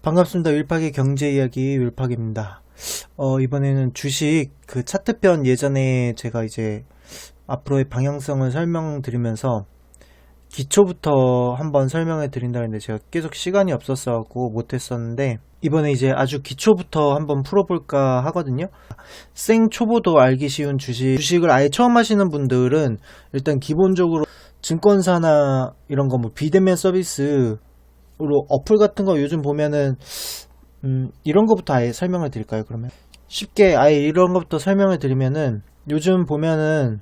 반갑습니다. 윌팍의 경제 이야기 윌팍입니다. 이번에는 주식 그 차트편 예전에 제가 이제 앞으로의 방향성을 설명드리면서 기초부터 한번 설명해 드린다 했는데 제가 계속 시간이 없었어갖고 못했었는데 이번에 이제 아주 기초부터 한번 풀어볼까 하거든요. 생 초보도 알기 쉬운 주식을 아예 처음 하시는 분들은 일단 기본적으로 증권사나 이런 거 뭐 비대면 서비스 어플 같은 거 요즘 보면은 이런 거부터 아예 설명을 드릴까요? 그러면 쉽게 아예 이런 것부터 설명을 드리면은 요즘 보면은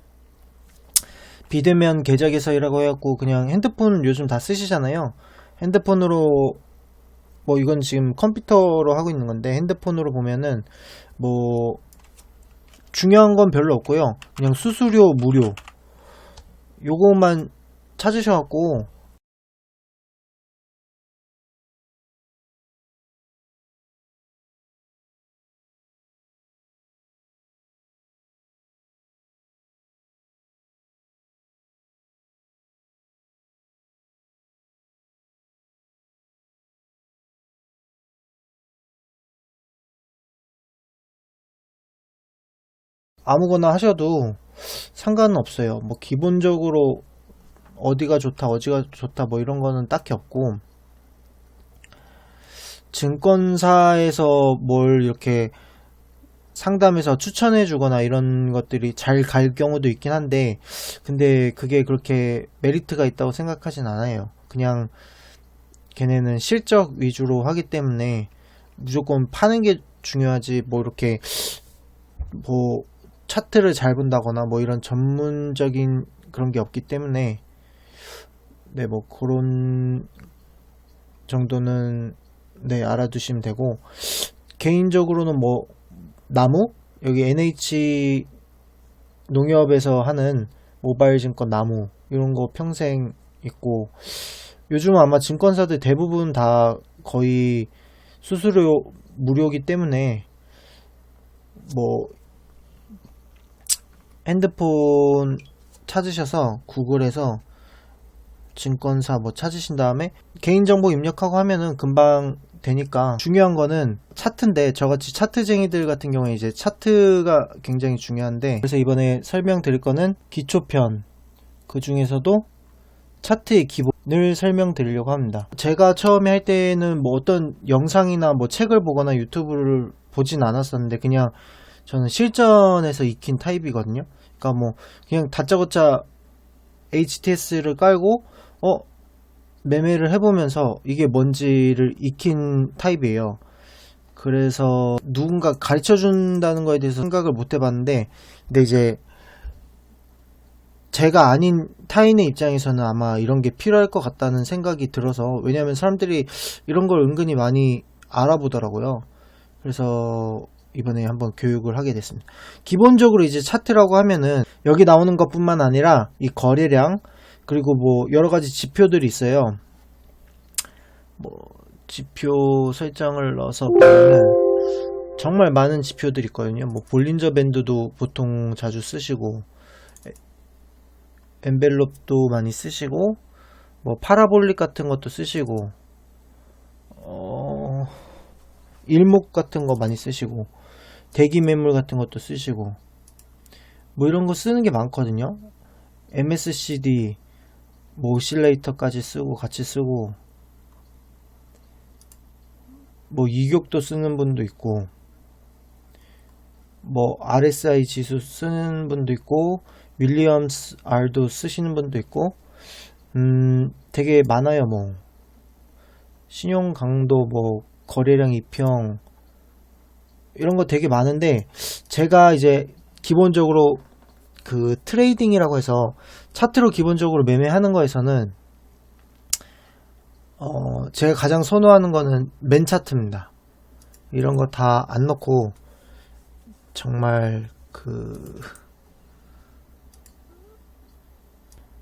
비대면 계좌 개설이라고 해갖고 그냥 핸드폰 요즘 다 쓰시잖아요. 핸드폰으로 뭐 이건 지금 컴퓨터로 하고 있는 건데 핸드폰으로 보면은 뭐 중요한 건 별로 없고요. 그냥 수수료 무료 요것만 찾으셔갖고 아무거나 하셔도 상관은 없어요. 뭐 기본적으로 어디가 좋다 뭐 이런 거는 딱히 없고 증권사에서 뭘 이렇게 상담해서 추천해 주거나 이런 것들이 잘 갈 경우도 있긴 한데 근데 그게 그렇게 메리트가 있다고 생각하진 않아요. 그냥 걔네는 실적 위주로 하기 때문에 무조건 파는 게 중요하지 뭐 이렇게 뭐 차트를 잘 본다거나 뭐 이런 전문적인 그런 게 없기 때문에 네 뭐 그런 정도는 네 알아두시면 되고 개인적으로는 뭐 나무 여기 NH 농협에서 하는 모바일 증권 나무 이런 거 평생 있고 요즘은 아마 증권사들 대부분 다 거의 수수료 무료이기 때문에 뭐 핸드폰 찾으셔서 구글에서 증권사 뭐 찾으신 다음에 개인정보 입력하고 하면은 금방 되니까 중요한 거는 차트인데 저같이 차트쟁이들 같은 경우에 이제 차트가 굉장히 중요한데 그래서 이번에 설명드릴 거는 기초편 그 중에서도 차트의 기본을 설명드리려고 합니다. 제가 처음에 할 때는 뭐 어떤 영상이나 뭐 책을 보거나 유튜브를 보진 않았었는데 그냥 저는 실전에서 익힌 타입이거든요. 그러니까 뭐 그냥 다짜고짜 HTS를 깔고 매매를 해보면서 이게 뭔지를 익힌 타입이에요. 그래서 누군가 가르쳐 준다는 거에 대해서 생각을 못 해봤는데 근데 이제 제가 아닌 타인의 입장에서는 아마 이런 게 필요할 것 같다는 생각이 들어서 왜냐하면 사람들이 이런 걸 은근히 많이 알아보더라고요. 그래서 이번에 한번 교육을 하게 됐습니다. 기본적으로 이제 차트라고 하면은 여기 나오는 것뿐만 아니라 이 거래량 그리고 뭐 여러 가지 지표들이 있어요. 뭐 지표 설정을 넣어서 보면은 정말 많은 지표들이 있거든요. 뭐 볼린저 밴드도 보통 자주 쓰시고 엔벨롭도 많이 쓰시고 뭐 파라볼릭 같은 것도 쓰시고 일목 같은 거 많이 쓰시고 대기 매물 같은 것도 쓰시고 뭐 이런 거 쓰는 게 많거든요. MSCD 뭐 오실레이터까지 쓰고 같이 쓰고 뭐 이격도 쓰는 분도 있고 뭐 RSI 지수 쓰는 분도 있고 윌리엄스 R도 쓰시는 분도 있고 되게 많아요. 뭐 신용 강도 뭐 거래량 이평 이런 거 되게 많은데 제가 이제 기본적으로 그 트레이딩이라고 해서 차트로 기본적으로 매매하는 거에서는 제가 가장 선호하는 거는 맨 차트입니다. 이런 거 다 안 넣고 정말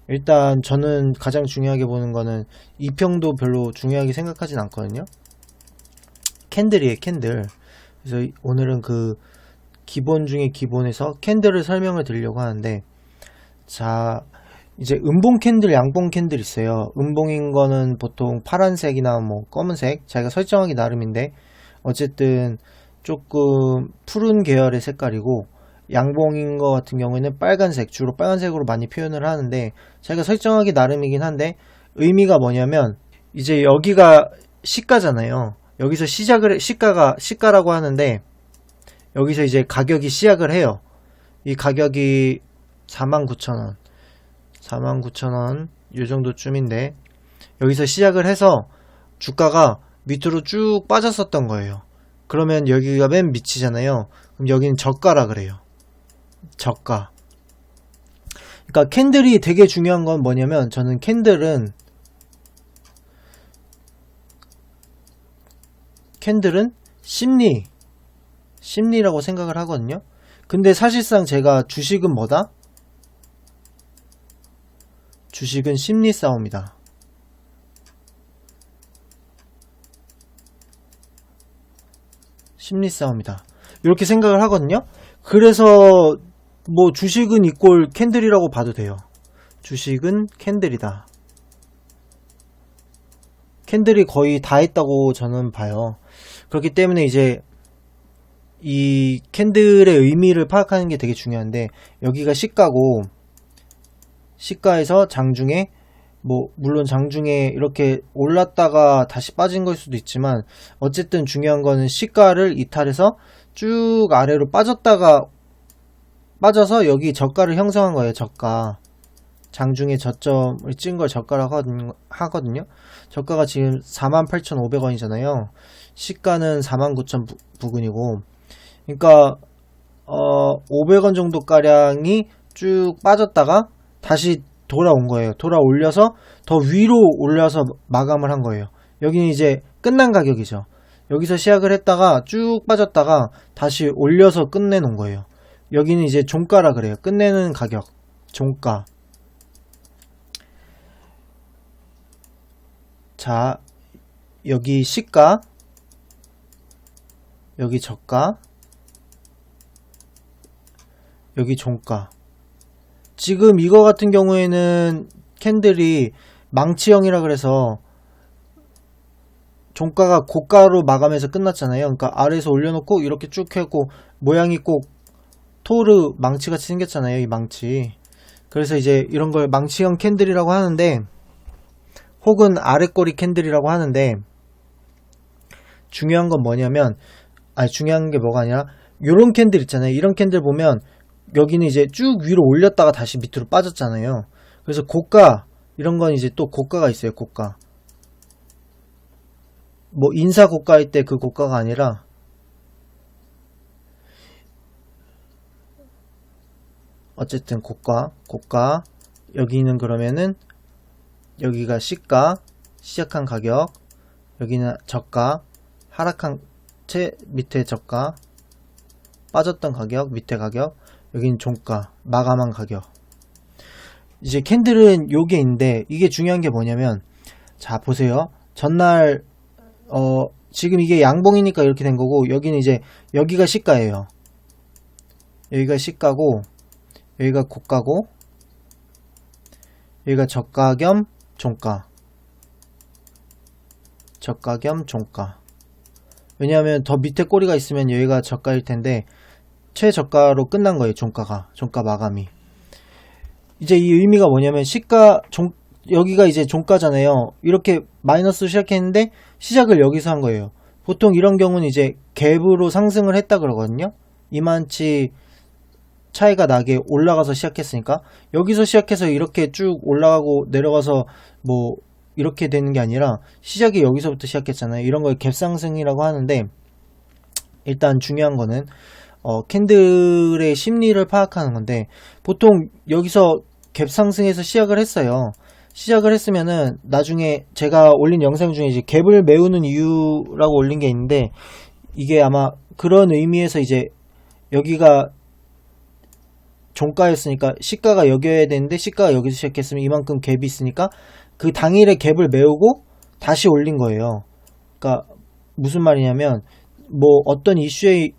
일단 저는 가장 중요하게 보는 거는 이평도 별로 중요하게 생각하진 않거든요. 캔들이에요, 캔들. 그래서 오늘은 그 기본 중에 기본에서 캔들을 설명을 드리려고 하는데 자 이제 음봉 캔들, 양봉 캔들 있어요. 음봉인 거는 보통 파란색이나 뭐 검은색, 자기가 설정하기 나름인데 어쨌든 조금 푸른 계열의 색깔이고, 양봉인 거 같은 경우에는 빨간색, 주로 빨간색으로 많이 표현을 하는데 자기가 설정하기 나름이긴 한데, 의미가 뭐냐면 이제 여기가 시가잖아요. 여기서 시작을 시가라고 하는데, 여기서 이제 가격이 시작을 해요. 이 가격이 49,000원, 49,000원 요 정도쯤인데, 여기서 시작을 해서 주가가 밑으로 쭉 빠졌었던 거예요. 그러면 여기가 맨 밑이잖아요. 그럼 여기는 저가라 그래요. 저가. 그러니까 캔들이 되게 중요한 건 뭐냐면, 저는 캔들은 심리라고 생각을 하거든요. 근데 사실상 제가 주식은 뭐다? 주식은 심리 싸움이다. 심리 싸움이다. 이렇게 생각을 하거든요. 그래서 뭐 주식은 이꼴 캔들이라고 봐도 돼요. 주식은 캔들이다. 캔들이 거의 다 했다고 저는 봐요. 그렇기 때문에 이제 이 캔들의 의미를 파악하는 게 되게 중요한데, 여기가 시가고, 시가에서 장중에, 뭐 물론 장중에 이렇게 올랐다가 다시 빠진 걸 수도 있지만, 어쨌든 중요한 거는 시가를 이탈해서 쭉 아래로 빠져서 여기 저가를 형성한 거예요. 저가. 장중에 저점을 찍은 걸 저가라고 하거든요. 저가가 지금 48,500원이잖아요. 시가는 49,000 부근이고, 그러니까 500원 정도 가량이 쭉 빠졌다가 다시 돌아온 거예요. 돌아올려서 더 위로 올려서 마감을 한 거예요. 여기는 이제 끝난 가격이죠. 여기서 시작을 했다가 쭉 빠졌다가 다시 올려서 끝내놓은 거예요. 여기는 이제 종가라 그래요. 끝내는 가격, 종가. 자, 여기 시가, 여기 저가, 여기 종가. 지금 이거 같은 경우에는 캔들이 망치형이라 그래서 종가가 고가로 마감해서 끝났잖아요. 그러니까 아래에서 올려놓고 이렇게 쭉 해고 모양이 꼭 토르 망치같이 생겼잖아요. 이 망치. 그래서 이제 이런 걸 망치형 캔들이라고 하는데, 혹은 아랫꼬리 캔들이라고 하는데, 중요한 건 뭐냐면, 중요한 게 뭐가 아니라 요런 캔들 있잖아요. 이런 캔들 보면 여기는 이제 쭉 위로 올렸다가 다시 밑으로 빠졌잖아요. 그래서 고가, 이런 건 이제 또 고가가 있어요. 고가. 뭐 인사 고가일 때 그 고가가 아니라, 어쨌든 고가. 여기는 그러면은 여기가 시가, 시작한 가격, 여기는 저가, 하락한 채 밑에 저가, 빠졌던 가격, 밑에 가격, 여기는 종가, 마감한 가격. 이제 캔들은 요게 있는데, 이게 중요한 게 뭐냐면, 자 보세요. 전날 지금 이게 양봉이니까 이렇게 된 거고, 여기는 이제 여기가 시가예요. 여기가 시가고, 여기가 고가고, 여기가 저가 겸 종가. 저가 겸 종가. 왜냐하면 더 밑에 꼬리가 있으면 여기가 저가일 텐데, 최저가로 끝난 거예요. 종가 마감이. 이제 이 의미가 뭐냐면, 여기가 이제 종가잖아요. 이렇게 마이너스로 시작했는데 시작을 여기서 한 거예요. 보통 이런 경우는 이제 갭으로 상승을 했다 그러거든요. 이만치 차이가 나게 올라가서 시작했으니까, 여기서 시작해서 이렇게 쭉 올라가고 내려가서 뭐 이렇게 되는 게 아니라 시작이 여기서부터 시작했잖아요. 이런 걸 갭상승이라고 하는데, 일단 중요한 거는 캔들의 심리를 파악하는 건데, 보통 여기서 갭상승에서 시작을 했어요. 시작을 했으면은 나중에 제가 올린 영상 중에 이제 갭을 메우는 이유라고 올린 게 있는데, 이게 아마 그런 의미에서 이제 여기가 종가였으니까 시가가 여기여야 되는데, 시가가 여기서 시작했으면 이만큼 갭이 있으니까 그 당일에 갭을 메우고 다시 올린 거예요. 그러니까 무슨 말이냐면, 뭐 어떤 이슈에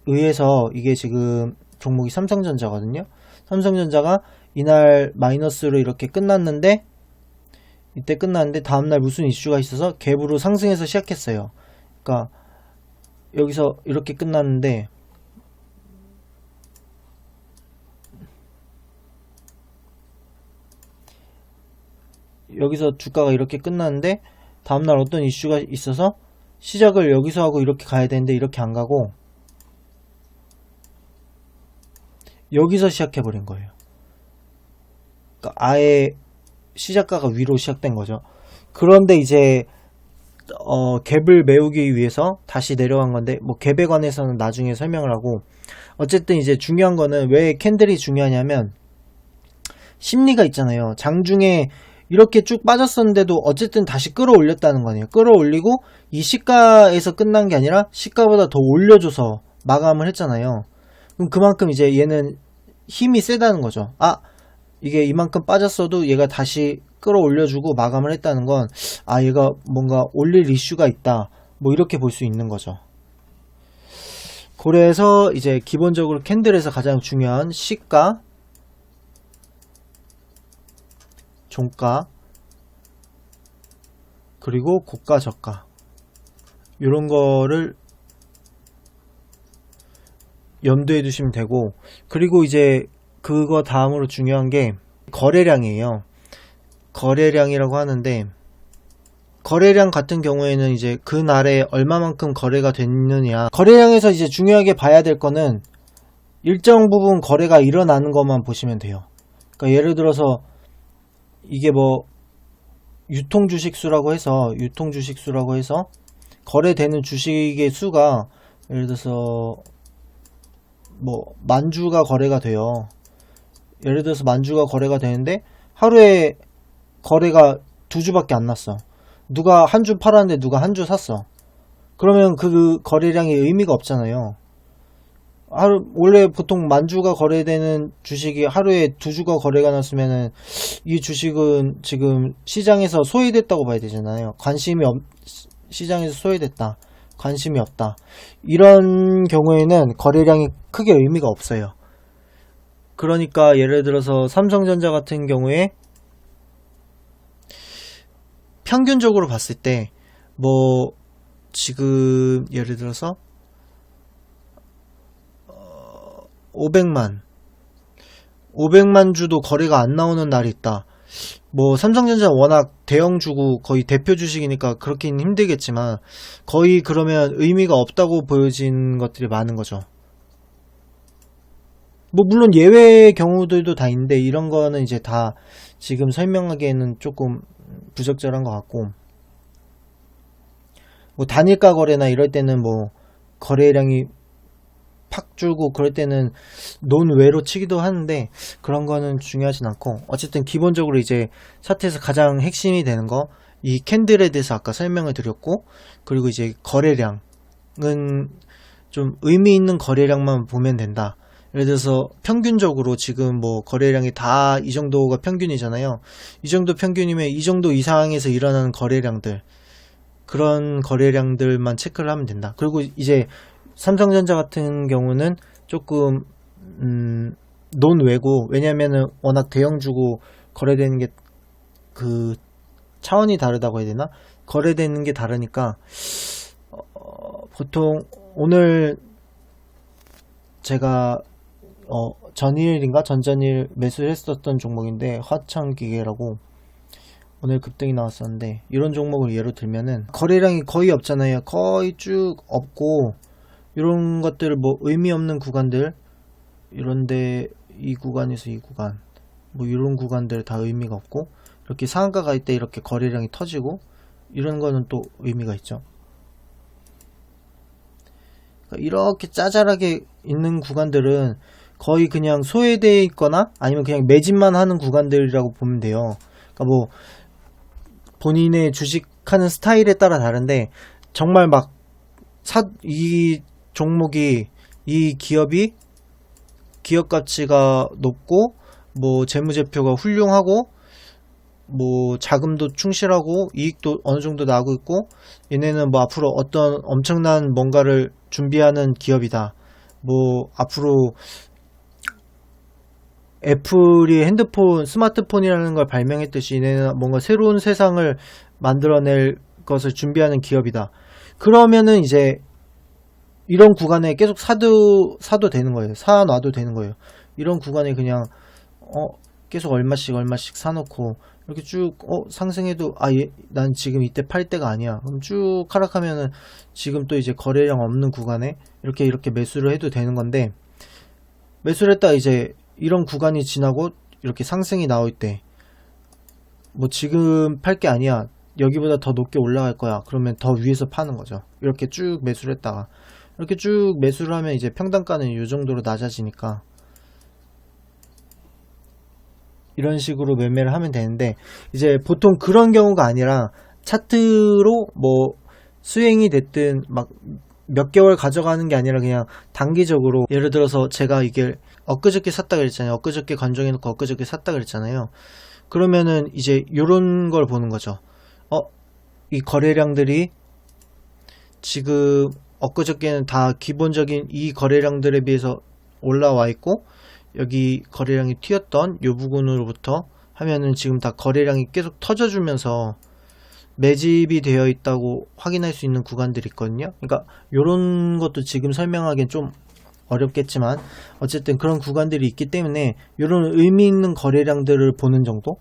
의해서, 이게 지금 종목이 삼성전자거든요. 삼성전자가 이날 마이너스로 이렇게 끝났는데, 이때 끝났는데 다음날 무슨 이슈가 있어서 갭으로 상승해서 시작했어요. 그러니까 여기서 이렇게 끝났는데, 여기서 주가가 이렇게 끝났는데 다음날 어떤 이슈가 있어서 시작을 여기서 하고 이렇게 가야 되는데 이렇게 안 가고 여기서 시작해버린 거예요. 그러니까 아예 시작가가 위로 시작된 거죠. 그런데 이제 갭을 메우기 위해서 다시 내려간 건데, 뭐 갭에 관해서는 나중에 설명을 하고, 어쨌든 이제 중요한 거는 왜 캔들이 중요하냐면 심리가 있잖아요. 장중에 이렇게 쭉 빠졌었는데도 어쨌든 다시 끌어올렸다는 거네요. 끌어올리고 이 시가에서 끝난 게 아니라 시가보다 더 올려줘서 마감을 했잖아요. 그럼 그만큼 이제 얘는 힘이 세다는 거죠. 아, 이게 이만큼 빠졌어도 얘가 다시 끌어올려주고 마감을 했다는 건, 아, 얘가 뭔가 올릴 이슈가 있다, 뭐 이렇게 볼 수 있는 거죠. 그래서 이제 기본적으로 캔들에서 가장 중요한 시가, 종가, 그리고 고가, 저가, 이런 거를 염두에 두시면 되고, 그리고 이제 그거 다음으로 중요한 게 거래량이에요. 거래량이라고 하는데, 거래량 같은 경우에는 이제 그날에 얼마만큼 거래가 됐느냐, 거래량에서 이제 중요하게 봐야 될 거는 일정 부분 거래가 일어나는 것만 보시면 돼요. 그러니까 예를 들어서 이게 뭐 유통주식수라고 해서 거래되는 주식의 수가, 예를 들어서 뭐 만주가 거래가 돼요. 예를 들어서 만주가 거래가 되는데 하루에 거래가 2주밖에 안 났어. 누가 한 주 팔았는데 누가 한 주 샀어. 그러면 그 거래량이 의미가 없잖아요. 원래 보통 만주가 거래되는 주식이 하루에 2주가 거래가 났으면은 이 주식은 지금 시장에서 소외됐다고 봐야 되잖아요. 시장에서 소외됐다, 관심이 없다, 이런 경우에는 거래량이 크게 의미가 없어요. 그러니까 예를 들어서 삼성전자 같은 경우에 평균적으로 봤을 때 뭐 지금 예를 들어서 500만 주도 거래가 안 나오는 날이 있다. 뭐 삼성전자 워낙 대형주고 거의 대표 주식이니까 그렇긴 힘들겠지만 거의 그러면 의미가 없다고 보여진 것들이 많은 거죠. 뭐 물론 예외의 경우들도 다 있는데 이런 거는 이제 다 지금 설명하기에는 조금 부적절한 것 같고, 뭐 단일가 거래나 이럴 때는 뭐 거래량이 팍 줄고 그럴 때는 논외로 치기도 하는데 그런 거는 중요하진 않고, 어쨌든 기본적으로 이제 차트에서 가장 핵심이 되는 거, 이 캔들에 대해서 아까 설명을 드렸고, 그리고 이제 거래량은 좀 의미 있는 거래량만 보면 된다. 예를 들어서 평균적으로 지금 뭐 거래량이 다 이 정도가 평균이잖아요. 이 정도 평균이면 이 정도 이상에서 일어나는 거래량들, 그런 거래량들만 체크를 하면 된다. 그리고 이제 삼성전자 같은 경우는 조금 논외고, 왜냐면은 워낙 대형주고 거래되는 게 그 차원이 다르다고 해야 되나? 거래되는 게 다르니까 보통 오늘 제가 전일인가 전전일 매수를 했었던 종목인데, 화창기계라고 오늘 급등이 나왔었는데, 이런 종목을 예로 들면은 거래량이 거의 없잖아요. 거의 쭉 없고, 이런 것들 뭐 의미 없는 구간들, 이런데 이 구간에서 이 구간, 뭐 이런 구간들 다 의미가 없고, 이렇게 상한가 갈 때 이렇게 거래량이 터지고, 이런 거는 또 의미가 있죠. 그러니까 이렇게 짜잘하게 있는 구간들은 거의 그냥 소외되어 있거나 아니면 그냥 매집만 하는 구간들이라고 보면 돼요. 그러니까 뭐 본인의 주식하는 스타일에 따라 다른데, 정말 막 이 종목이, 이 기업이 기업 가치가 높고 뭐 재무제표가 훌륭하고 뭐 자금도 충실하고 이익도 어느 정도 나고 있고, 얘네는 뭐 앞으로 어떤 엄청난 뭔가를 준비하는 기업이다, 뭐 앞으로 애플이 스마트폰이라는 걸 발명했듯이 얘네는 뭔가 새로운 세상을 만들어낼 것을 준비하는 기업이다. 그러면은 이제 이런 구간에 계속 사도 되는 거예요. 사놔도 되는 거예요. 이런 구간에 그냥 계속 얼마씩 사놓고 이렇게 쭉 상승해도 난 지금 이때 팔 때가 아니야. 그럼 쭉 하락하면은 지금 또 이제 거래량 없는 구간에 이렇게 매수를 해도 되는 건데, 매수를 했다가 이제 이런 구간이 지나고 이렇게 상승이 나올 때 뭐 지금 팔 게 아니야, 여기보다 더 높게 올라갈 거야, 그러면 더 위에서 파는 거죠. 이렇게 쭉 매수를 했다가 이렇게 쭉 매수를 하면 이제 평단가는 이 정도로 낮아지니까 이런 식으로 매매를 하면 되는데, 이제 보통 그런 경우가 아니라 차트로 뭐 수행이 됐든 막 몇 개월 가져가는 게 아니라 그냥 단기적으로, 예를 들어서 제가 이게 엊그저께 샀다 그랬잖아요. 엊그저께 관정해놓고 엊그저께 샀다 그랬잖아요. 그러면은 이제 요런 걸 보는 거죠. 이 거래량들이 지금 엊그저께는 다 기본적인 이 거래량들에 비해서 올라와 있고, 여기 거래량이 튀었던 요 부분으로부터 하면은 지금 다 거래량이 계속 터져주면서 매집이 되어 있다고 확인할 수 있는 구간들이 있거든요. 그러니까 요런 것도 지금 설명하기엔 좀 어렵겠지만 어쨌든 그런 구간들이 있기 때문에 요런 의미 있는 거래량들을 보는 정도?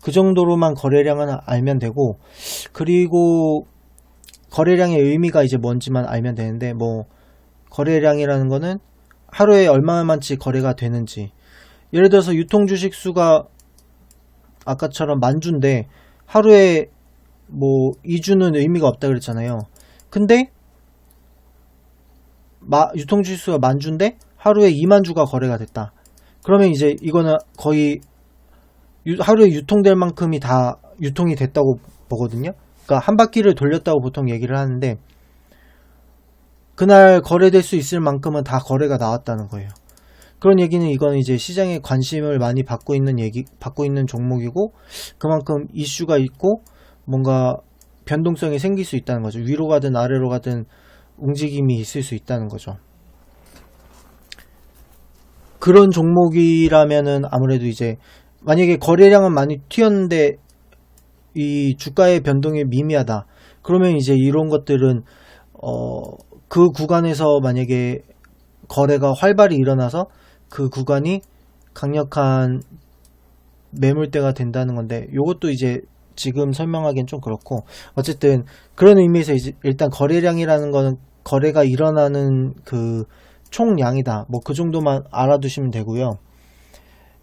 그 정도로만 거래량은 알면 되고, 그리고 거래량의 의미가 이제 뭔지만 알면 되는데, 뭐 거래량이라는 거는 하루에 얼마만치 거래가 되는지, 예를 들어서 유통 주식 수가 아까처럼 10,000주인데 하루에 뭐 2주는 의미가 없다 그랬잖아요. 근데 유통 주식 수가 10,000주인데 하루에 20,000주가 거래가 됐다. 그러면 이제 이거는 거의 하루에 유통될 만큼이 다 유통이 됐다고 보거든요. 그러니까 한 바퀴를 돌렸다고 보통 얘기를 하는데, 그날 거래될 수 있을 만큼은 다 거래가 나왔다는 거예요. 그런 얘기는 이거는 이제 시장에 관심을 많이 받고 있는 종목이고, 그만큼 이슈가 있고 뭔가 변동성이 생길 수 있다는 거죠. 위로 가든 아래로 가든 움직임이 있을 수 있다는 거죠. 그런 종목이라면은 아무래도 이제 만약에 거래량은 많이 튀었는데 이 주가의 변동이 미미하다, 그러면 이제 이런 것들은 그 구간에서 만약에 거래가 활발히 일어나서 그 구간이 강력한 매물대가 된다는 건데, 요것도 이제 지금 설명하기엔 좀 그렇고, 어쨌든 그런 의미에서 이제 일단 거래량이라는 거는 거래가 일어나는 그 총량이다, 뭐 그 정도만 알아두시면 되고요.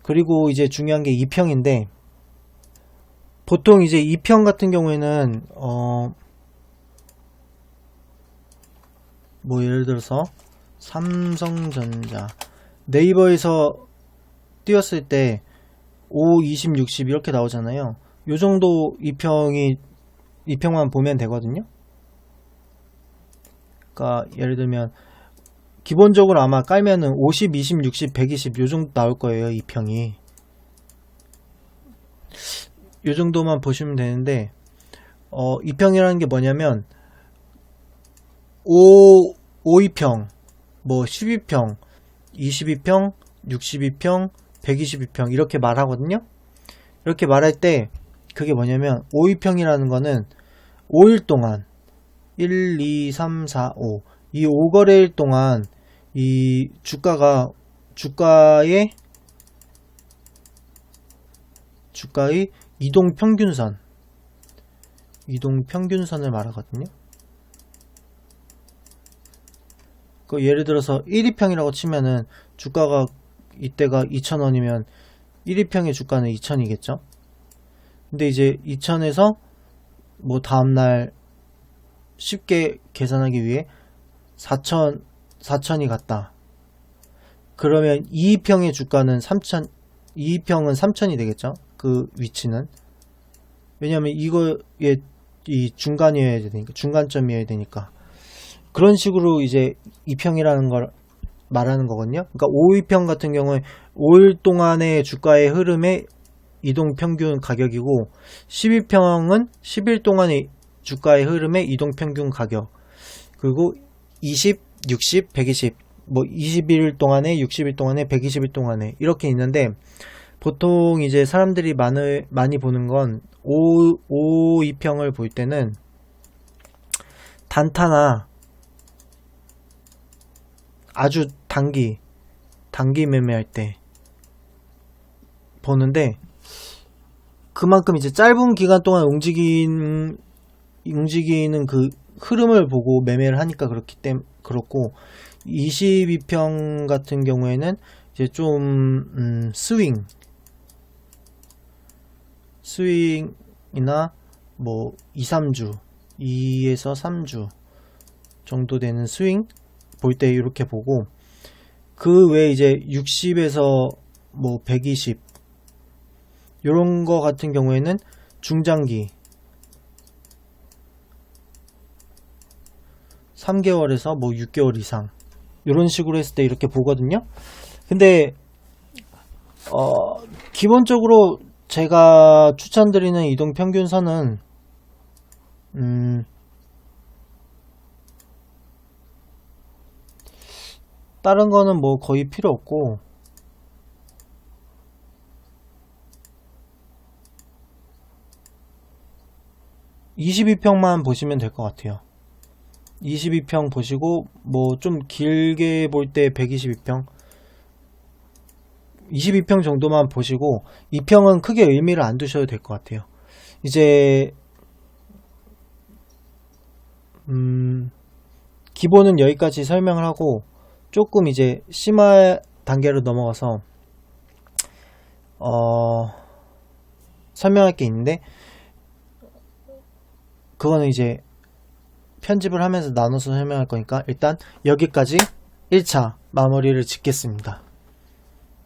그리고 이제 중요한 게 2평인데, 보통 이제 2평 같은 경우에는 뭐 예를 들어서 삼성전자, 네이버에서 띄웠을 때 5, 20, 60 이렇게 나오잖아요. 요 정도 2평만 보면 되거든요. 그러니까 예를 들면 기본적으로 아마 깔면은 50, 20, 60, 120 요 정도 나올 거예요. 2평이 요 정도만 보시면 되는데, 2평이라는 게 뭐냐면 52평, 뭐 12평, 22평, 62평, 122평 이렇게 말하거든요. 이렇게 말할 때 그게 뭐냐면 52평이라는 거는 5일 동안 1, 2, 3, 4, 5 이 5거래일 동안 이 주가의 이동평균선을 말하거든요. 그 예를 들어서 1위평이라고 치면은 주가가 이때가 2,000원이면 1위평의 주가는 2,000이겠죠. 근데 이제 2,000에서 뭐 다음날 쉽게 계산하기 위해 4,000이 갔다. 그러면 2위평의 주가는 2위평은 3,000이 되겠죠. 그 위치는. 왜냐면 이거의 이 중간이어야 되니까, 중간점이어야 되니까. 그런 식으로 이제 2평이라는 걸 말하는 거거든요. 그러니까 5위평 같은 경우에 5일 동안의 주가의 흐름의 이동평균 가격이고, 12평은 10일 동안의 주가의 흐름의 이동평균 가격, 그리고 20, 60, 120 뭐 20일 동안에, 60일 동안에, 120일 동안에 이렇게 있는데, 보통 이제 사람들이 많이 보는 건 5,2평을 볼 때는 단타나 아주 단기 매매할 때 보는데, 그만큼 이제 짧은 기간 동안 움직이는 그 흐름을 보고 매매를 하니까 그렇고, 22평 같은 경우에는 이제 좀 스윙이나 뭐 2-3주 2에서 3주 정도 되는 스윙 볼 때 이렇게 보고, 그 외에 이제 60에서 뭐 120 요런 거 같은 경우에는 중장기 3개월에서 뭐 6개월 이상 요런 식으로 했을 때 이렇게 보거든요. 근데 기본적으로 제가 추천드리는 이동 평균선은 다른 거는 뭐 거의 필요 없고, 22평만 보시면 될 것 같아요. 22평 보시고, 뭐 좀 길게 볼 때 122평 22평 정도만 보시고, 2평은 크게 의미를 안 두셔도 될 것 같아요. 이제 기본은 여기까지 설명을 하고, 조금 이제 심화 단계로 넘어가서 설명할 게 있는데, 그거는 이제 편집을 하면서 나눠서 설명할 거니까 일단 여기까지 1차 마무리를 짓겠습니다.